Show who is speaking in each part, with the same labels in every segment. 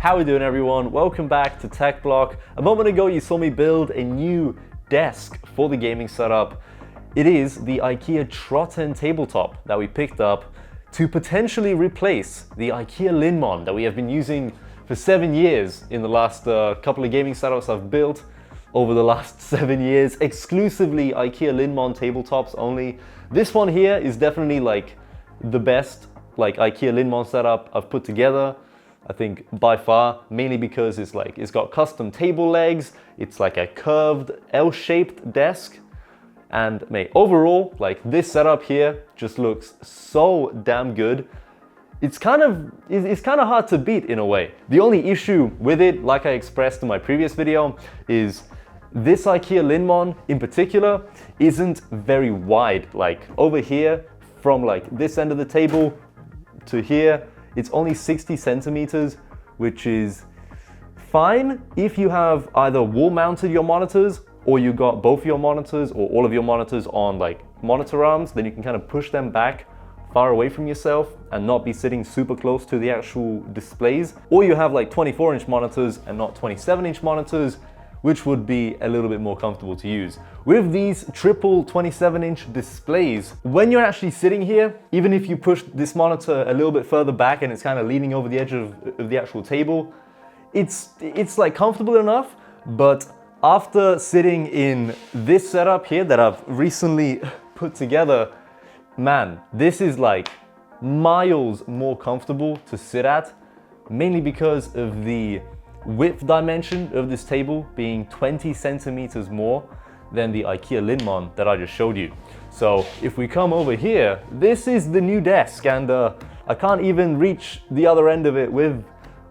Speaker 1: How we doing, everyone? Welcome back to TechBlock. A moment ago you saw me build a new desk for the gaming setup. It is the IKEA Trotten tabletop that we picked up to potentially replace the IKEA LINNMON that we have been using for 7 years in the last couple of gaming setups I've built over the last 7 years, exclusively IKEA LINNMON tabletops only. This one here is definitely like the best IKEA LINNMON setup I've put together, I think by far, mainly because it's got custom table legs, it's like a curved L-shaped desk, and mate, overall, this setup here just looks so damn good. It's kind of hard to beat in a way. The only issue with it, like I expressed in my previous video, is this IKEA LINNMON in particular isn't very wide. Like over here, from this end of the table to here, it's only 60 centimeters, which is fine if you have either wall mounted your monitors or you got both your monitors or all of your monitors on monitor arms. Then you can kind of push them back far away from yourself and not be sitting super close to the actual displays. Or you have 24-inch monitors and not 27-inch monitors, which would be a little bit more comfortable to use. With these triple 27-inch displays, when you're actually sitting here, even if you push this monitor a little bit further back and it's kind of leaning over the edge of the actual table, it's comfortable enough. But after sitting in this setup here that I've recently put together, man, this is miles more comfortable to sit at, mainly because of the width dimension of this table being 20 centimeters more than the IKEA LINNMON that I just showed you. So if we come over here, this is the new desk, and I can't even reach the other end of it with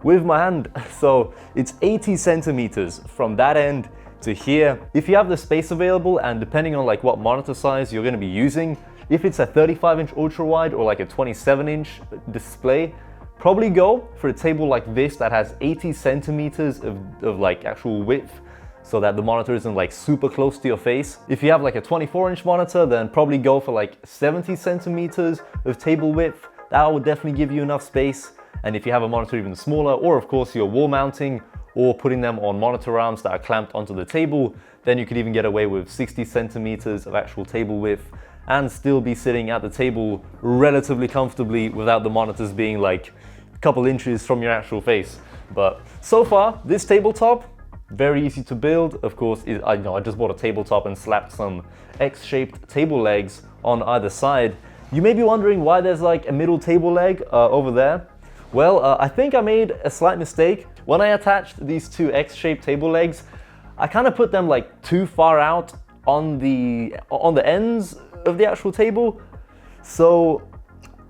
Speaker 1: my hand. So it's 80 centimeters from that end to here. If you have the space available, and depending on what monitor size you're going to be using, if it's a 35-inch ultra wide or a 27-inch display, probably go for a table like this that has 80 centimeters of actual width, so that the monitor isn't super close to your face. If you have a 24-inch monitor, then probably go for 70 centimeters of table width. That will definitely give you enough space. And if you have a monitor even smaller, or of course you're wall mounting or putting them on monitor arms that are clamped onto the table, then you could even get away with 60 centimeters of actual table width and still be sitting at the table relatively comfortably without the monitors being a couple inches from your actual face. But so far, this tabletop, very easy to build. Of course, I just bought a tabletop and slapped some X-shaped table legs on either side. You may be wondering why there's a middle table leg over there. Well, I think I made a slight mistake. When I attached these two X-shaped table legs, I kind of put them too far out on the ends of the actual table. So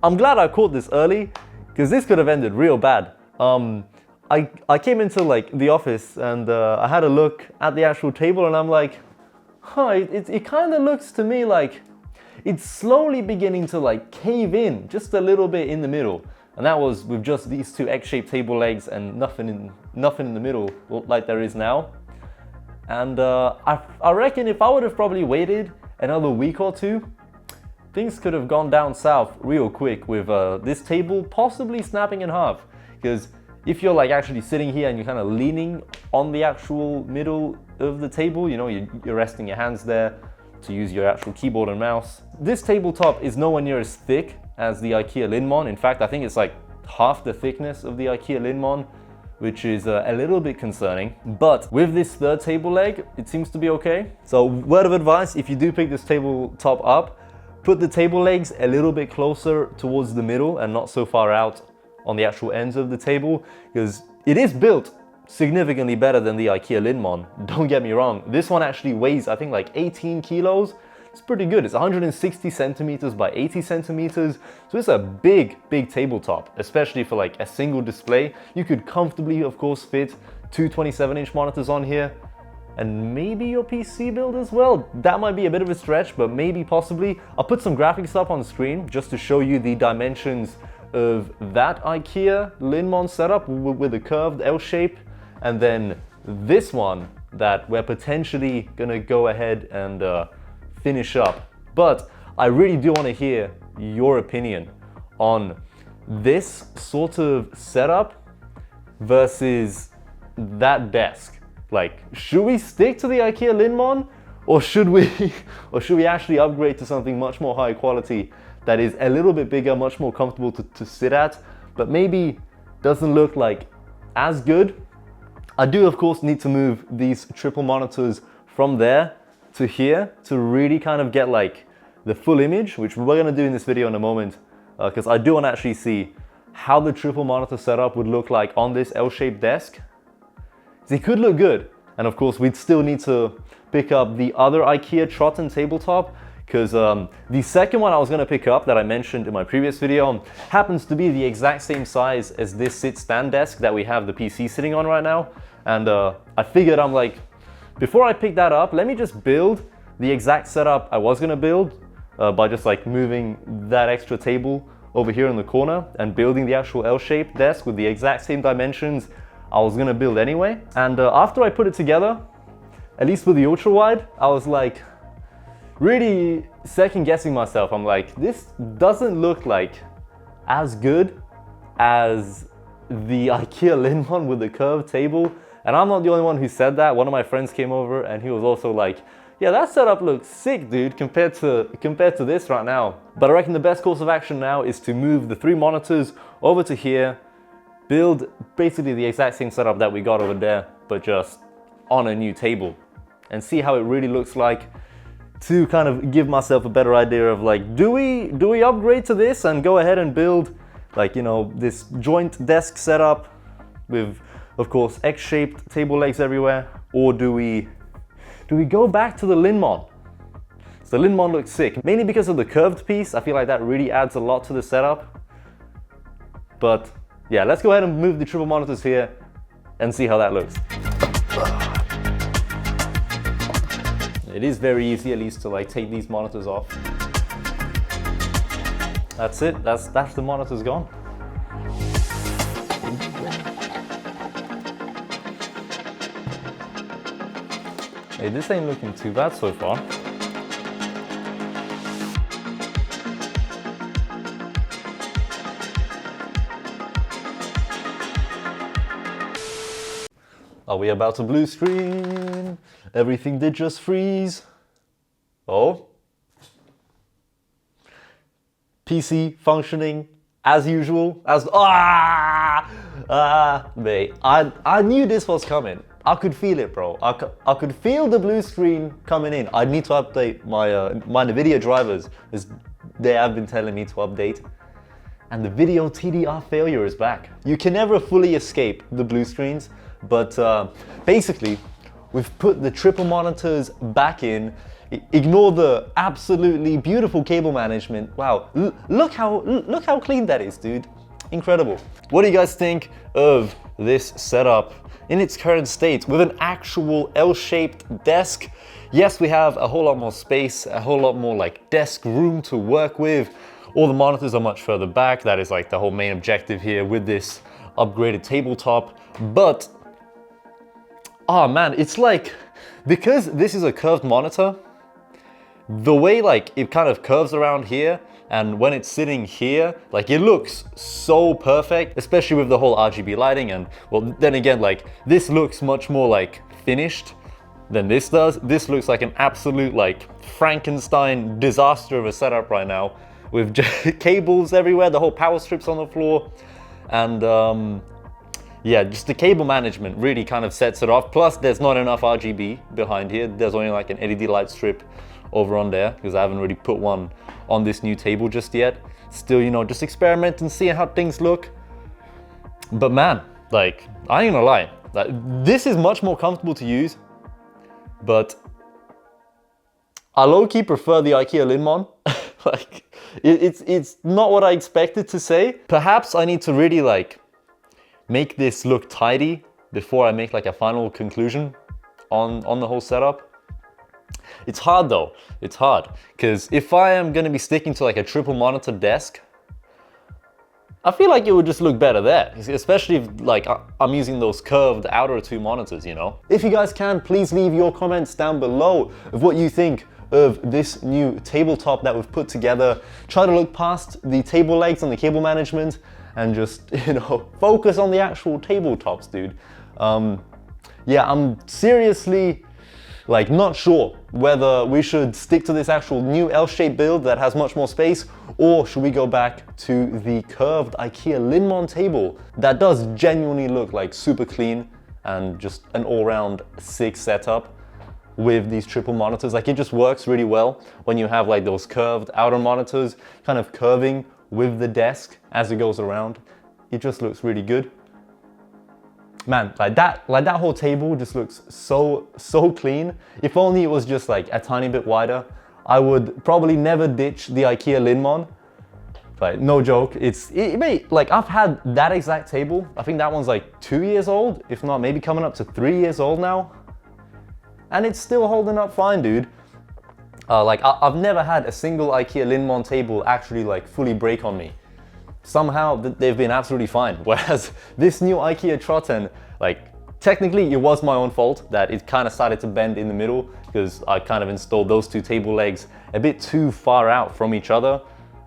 Speaker 1: I'm glad I caught this early, because this could have ended real bad. I came into the office and I had a look at the actual table, and I'm it kind of looks to me it's slowly beginning to cave in just a little bit in the middle. And that was with just these two X-shaped table legs and nothing in the middle like there is now. And I reckon if I would have probably waited another week or two, things could have gone down south real quick with this table possibly snapping in half. Because if you're actually sitting here and you're kind of leaning on the actual middle of the table, you're resting your hands there to use your actual keyboard and mouse. This tabletop is nowhere near as thick as the IKEA LINNMON. In fact, I think it's half the thickness of the IKEA LINNMON, which is a little bit concerning. But with this third table leg, it seems to be okay. So word of advice, if you do pick this tabletop up, put the table legs a little bit closer towards the middle and not so far out on the actual ends of the table, because it is built significantly better than the IKEA LINNMON. Don't get me wrong. This one actually weighs, I think 18 kilos. It's pretty good. It's 160 centimeters by 80 centimeters. So it's a big tabletop, especially for a single display. You could comfortably, of course, fit two 27-inch monitors on here, and maybe your PC build as well. That might be a bit of a stretch, but maybe possibly. I'll put some graphics up on the screen just to show you the dimensions of that IKEA LINNMON setup with a curved L shape, and then this one that we're potentially gonna go ahead and finish up. But I really do want to hear your opinion on this sort of setup versus that desk. Like, should we stick to the IKEA LINNMON, or should we actually upgrade to something much more high quality that is a little bit bigger, much more comfortable to sit at, but maybe doesn't look like as good? I do, of course, need to move these triple monitors from there to here to really kind of get like the full image, which we're gonna do in this video in a moment, because I do want to actually see how the triple monitor setup would look like on this L-shaped desk. It could look good. And of course, we'd still need to pick up the other IKEA Trotten tabletop, because the second one I was gonna pick up that I mentioned in my previous video happens to be the exact same size as this sit-stand desk that we have the PC sitting on right now. And I figured, I'm like, before I pick that up, let me just build the exact setup I was gonna build by just like moving that extra table over here in the corner and building the actual L-shaped desk with the exact same dimensions I was gonna build anyway. And after I put it together, at least with the ultra wide, I was like really second guessing myself. I'm like, this doesn't look like as good as the IKEA LINNMON with the curved table. And I'm not the only one who said that. One of my friends came over and he was also like, yeah, that setup looks sick, dude, compared to this right now. But I reckon the best course of action now is to move the 3 monitors over to here, build basically the exact same setup that we got over there, but just on a new table, and see how it really looks like, to kind of give myself a better idea of like, do we upgrade to this and go ahead and build like, you know, this joint desk setup with, of course, X-shaped table legs everywhere, or do we go back to the LINNMON? So the LINNMON looks sick, mainly because of the curved piece. I feel like that really adds a lot to the setup. But yeah, let's go ahead and move the triple monitors here and see how that looks. It is very easy, at least, to like take these monitors off. That's it, that's the monitors gone. Hey, this ain't looking too bad so far. Are we about to blue screen? Everything did just freeze. Oh. PC functioning as usual. Mate, I knew this was coming. I could feel it, bro. I could feel the blue screen coming in. I need to update my NVIDIA drivers, as they have been telling me to update. And the video TDR failure is back. You can never fully escape the blue screens, but basically, we've put the triple monitors back in. Ignore the absolutely beautiful cable management. Wow, look how clean that is, dude. Incredible. What do you guys think of this setup in its current state with an actual L-shaped desk? Yes, we have a whole lot more space, a whole lot more like desk room to work with. All the monitors are much further back. That is like the whole main objective here with this upgraded tabletop. But, oh man, it's like, because this is a curved monitor, the way like it kind of curves around here, and when it's sitting here, like it looks so perfect, especially with the whole RGB lighting. And well, then again, like this looks much more like finished than this does. This looks like an absolute like Frankenstein disaster of a setup right now, with cables everywhere, the whole power strips on the floor. And yeah, just the cable management really kind of sets it off. Plus there's not enough RGB behind here. There's only like an LED light strip over on there, because I haven't really put one on this new table just yet. Still, you know, just experimenting, seeing how things look. But man, like, I ain't gonna lie, like, this is much more comfortable to use, but I low-key prefer the IKEA LINNMON. Like, it's not what I expected to say. Perhaps I need to really like make this look tidy before I make like a final conclusion on the whole setup. It's hard though, it's hard, because if I am going to be sticking to like a triple monitor desk, I feel like it would just look better there, especially if like I'm using those curved outer 2 monitors, you know? If you guys can, please leave your comments down below of what you think of this new tabletop that we've put together. Try to look past the table legs and the cable management and just, you know, focus on the actual tabletops, dude. Yeah, I'm seriously like not sure whether we should stick to this actual new L-shaped build that has much more space, or should we go back to the curved IKEA LINNMON table that does genuinely look like super clean and just an all-round sick setup with these triple monitors. Like, it just works really well when you have like those curved outer monitors kind of curving with the desk as it goes around. It just looks really good. Man, like that whole table just looks so clean. If only it was just like a tiny bit wider, I would probably never ditch the IKEA LINNMON. Like, no joke, like I've had that exact table. I think that one's like 2 years old, if not maybe coming up to 3 years old now. And it's still holding up fine, dude. Like I've never had a single IKEA LINNMON table actually like fully break on me. Somehow they've been absolutely fine. Whereas this new IKEA Trotten, like technically it was my own fault that it kind of started to bend in the middle, because I kind of installed those two table legs a bit too far out from each other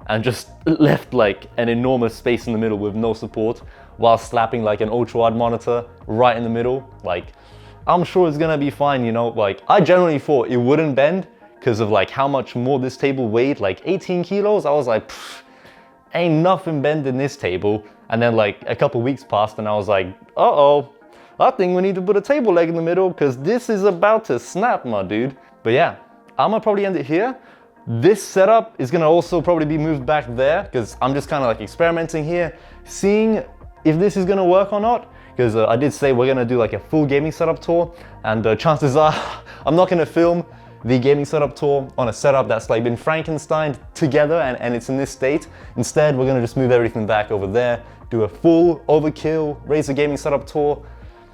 Speaker 1: and just left like an enormous space in the middle with no support, while slapping like an ultra wide monitor right in the middle. Like, I'm sure it's gonna be fine, you know. Like, I generally thought it wouldn't bend because of like how much more this table weighed, like 18 kilos. I was like, ain't nothing bending this table. And then like a couple weeks passed and I was like, uh-oh, I think we need to put a table leg in the middle because this is about to snap, my dude. But yeah, I'm gonna probably end it here. This setup is gonna also probably be moved back there because I'm just kind of like experimenting here, seeing if this is gonna work or not. Because I did say we're gonna do like a full gaming setup tour, and chances are I'm not gonna film the gaming setup tour on a setup that's like been Frankensteined together and it's in this state. Instead, we're gonna just move everything back over there, do a full overkill Razer gaming setup tour,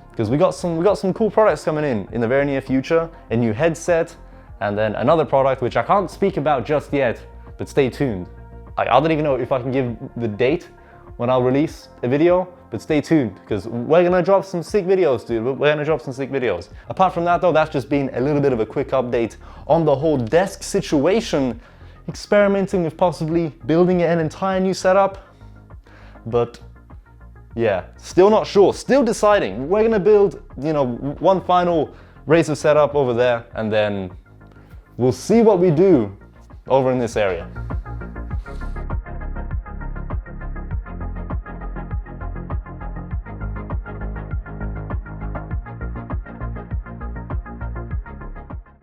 Speaker 1: because we got some cool products coming in the very near future. A new headset, and then another product which I can't speak about just yet, but stay tuned. I don't even know if I can give the date when I'll release a video, but stay tuned because we're gonna drop some sick videos, dude. We're gonna drop some sick videos. Apart from that though, that's just been a little bit of a quick update on the whole desk situation, experimenting with possibly building an entire new setup. But yeah, still not sure, still deciding. We're gonna build, you know, one final Razer setup over there, and then we'll see what we do over in this area.